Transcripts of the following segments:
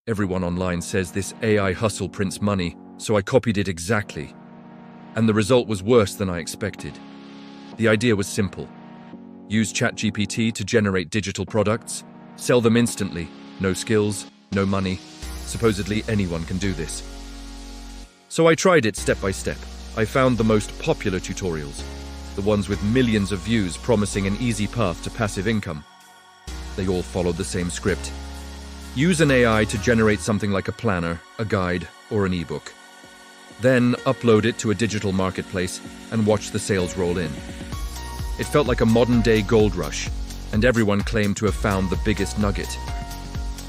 Everyone online says this AI hustle prints money, so I copied it exactly. And the result was worse than I expected. The idea was simple. Use ChatGPT to generate digital products, sell them instantly, no skills, no money. Supposedly anyone can do this. So I tried it step by step. I found the most popular tutorials, the ones with millions of views promising an easy path to passive income. They all followed the same script. Use an AI to generate something like a planner, a guide, or an ebook. Then upload it to a digital marketplace and watch the sales roll in. It felt like a modern-day gold rush, and everyone claimed to have found the biggest nugget.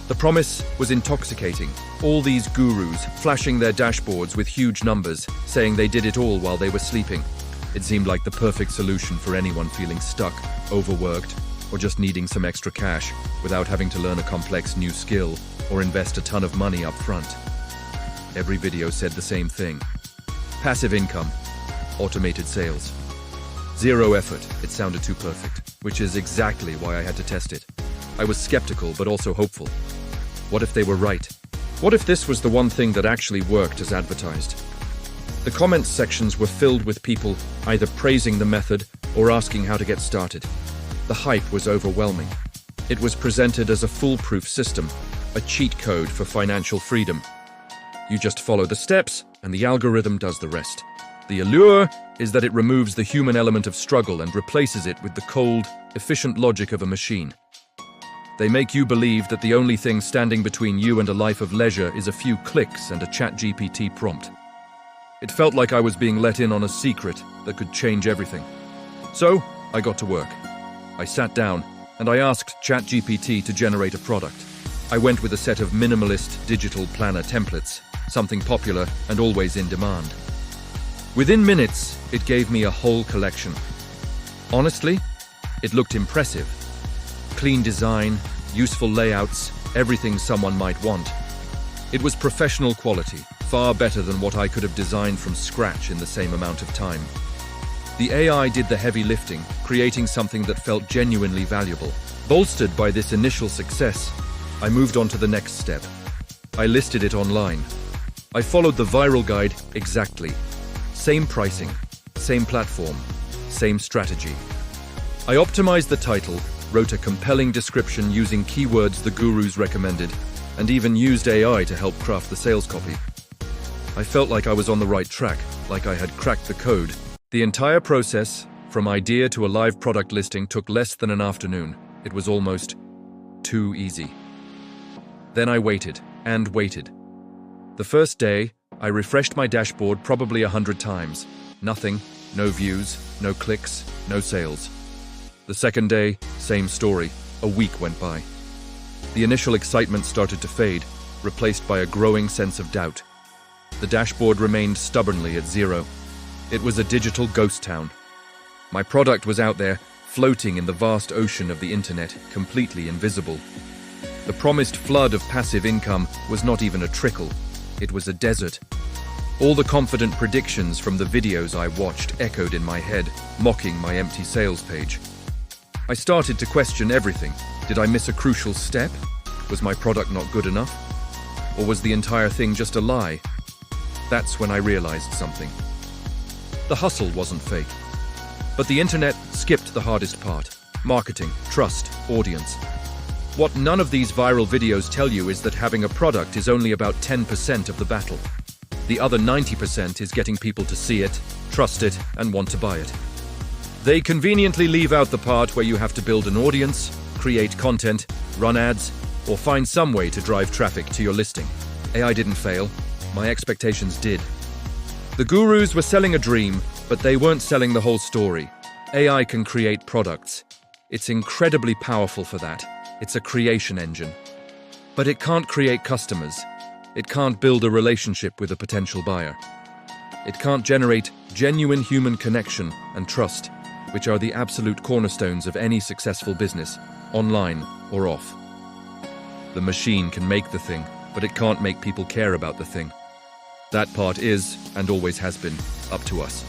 The promise was intoxicating. All these gurus flashing their dashboards with huge numbers, saying they did it all while they were sleeping. It seemed like the perfect solution for anyone feeling stuck, overworked, or just needing some extra cash without having to learn a complex new skill or invest a ton of money up front. Every video said the same thing. Passive income, automated sales. Zero effort. It sounded too perfect, which is exactly why I had to test it. I was skeptical, but also hopeful. What if they were right? What if this was the one thing that actually worked as advertised? The comments sections were filled with people either praising the method or asking how to get started. The hype was overwhelming. It was presented as a foolproof system, a cheat code for financial freedom. You just follow the steps, and the algorithm does the rest. The allure is that it removes the human element of struggle and replaces it with the cold, efficient logic of a machine. They make you believe that the only thing standing between you and a life of leisure is a few clicks and a ChatGPT prompt. It felt like I was being let in on a secret that could change everything. So, I got to work. I sat down, and I asked ChatGPT to generate a product. I went with a set of minimalist digital planner templates, something popular and always in demand. Within minutes, it gave me a whole collection. Honestly, it looked impressive. Clean design, useful layouts, everything someone might want. It was professional quality, far better than what I could have designed from scratch in the same amount of time. The AI did the heavy lifting, creating something that felt genuinely valuable. Bolstered by this initial success, I moved on to the next step. I listed it online. I followed the viral guide exactly. Same pricing, same platform, same strategy. I optimized the title, wrote a compelling description using keywords the gurus recommended, and even used AI to help craft the sales copy. I felt like I was on the right track, like I had cracked the code. The entire process, from idea to a live product listing, took less than an afternoon. It was almost too easy. Then I waited and waited. The first day, I refreshed my dashboard probably 100 times. Nothing, no views, no clicks, no sales. The second day, same story. A week went by. The initial excitement started to fade, replaced by a growing sense of doubt. The dashboard remained stubbornly at 0. It was a digital ghost town. My product was out there, floating in the vast ocean of the internet, completely invisible. The promised flood of passive income was not even a trickle. It was a desert. All the confident predictions from the videos I watched echoed in my head, mocking my empty sales page. I started to question everything. Did I miss a crucial step? Was my product not good enough? Or was the entire thing just a lie? That's when I realized something. The hustle wasn't fake. But the internet skipped the hardest part: marketing, trust, audience. What none of these viral videos tell you is that having a product is only about 10% of the battle. The other 90% is getting people to see it, trust it, and want to buy it. They conveniently leave out the part where you have to build an audience, create content, run ads, or find some way to drive traffic to your listing. AI didn't fail. My expectations did. The gurus were selling a dream, but they weren't selling the whole story. AI can create products. It's incredibly powerful for that. It's a creation engine. But it can't create customers. It can't build a relationship with a potential buyer. It can't generate genuine human connection and trust, which are the absolute cornerstones of any successful business, online or off. The machine can make the thing, but it can't make people care about the thing. That part is, and always has been, up to us.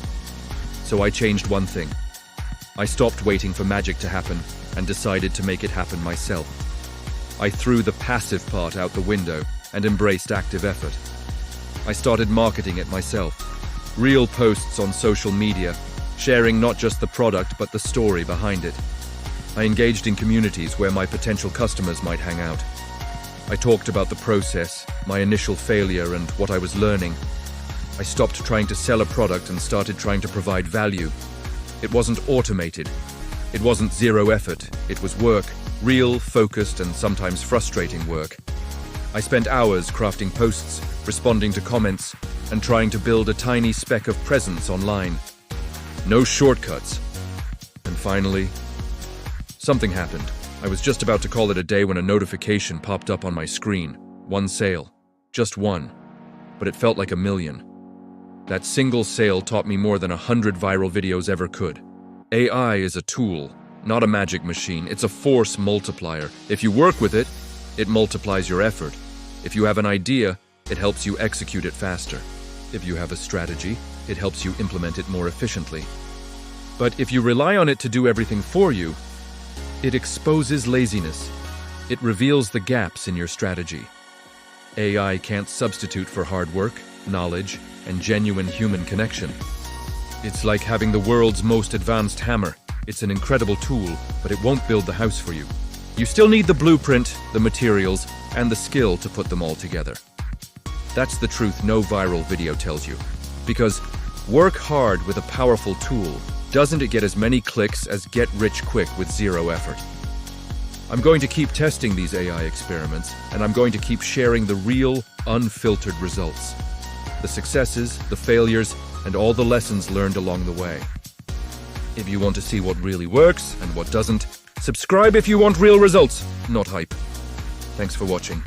So I changed one thing. I stopped waiting for magic to happen and decided to make it happen myself. I threw the passive part out the window and embraced active effort. I started marketing it myself. Real posts on social media, sharing not just the product but the story behind it. I engaged in communities where my potential customers might hang out. I talked about the process, my initial failure, and what I was learning. I stopped trying to sell a product and started trying to provide value. It wasn't automated. It wasn't zero effort. It was work, real, focused, and sometimes frustrating work. I spent hours crafting posts, responding to comments, and trying to build a tiny speck of presence online. No shortcuts. And finally, something happened. I was just about to call it a day when a notification popped up on my screen. One sale. Just one. But it felt like a million. That single sale taught me more than 100 viral videos ever could. AI is a tool, not a magic machine. It's a force multiplier. If you work with it, it multiplies your effort. If you have an idea, it helps you execute it faster. If you have a strategy, it helps you implement it more efficiently. But if you rely on it to do everything for you, it exposes laziness. It reveals the gaps in your strategy. AI can't substitute for hard work, knowledge, and genuine human connection. It's like having the world's most advanced hammer. It's an incredible tool, but it won't build the house for you. You still need the blueprint, the materials, and the skill to put them all together. That's the truth no viral video tells you. Because work hard with a powerful tool. Doesn't it get as many clicks as get rich quick with zero effort? I'm going to keep testing these AI experiments, and I'm going to keep sharing the real, unfiltered results. The successes, the failures, and all the lessons learned along the way. If you want to see what really works and what doesn't, subscribe if you want real results, not hype. Thanks for watching.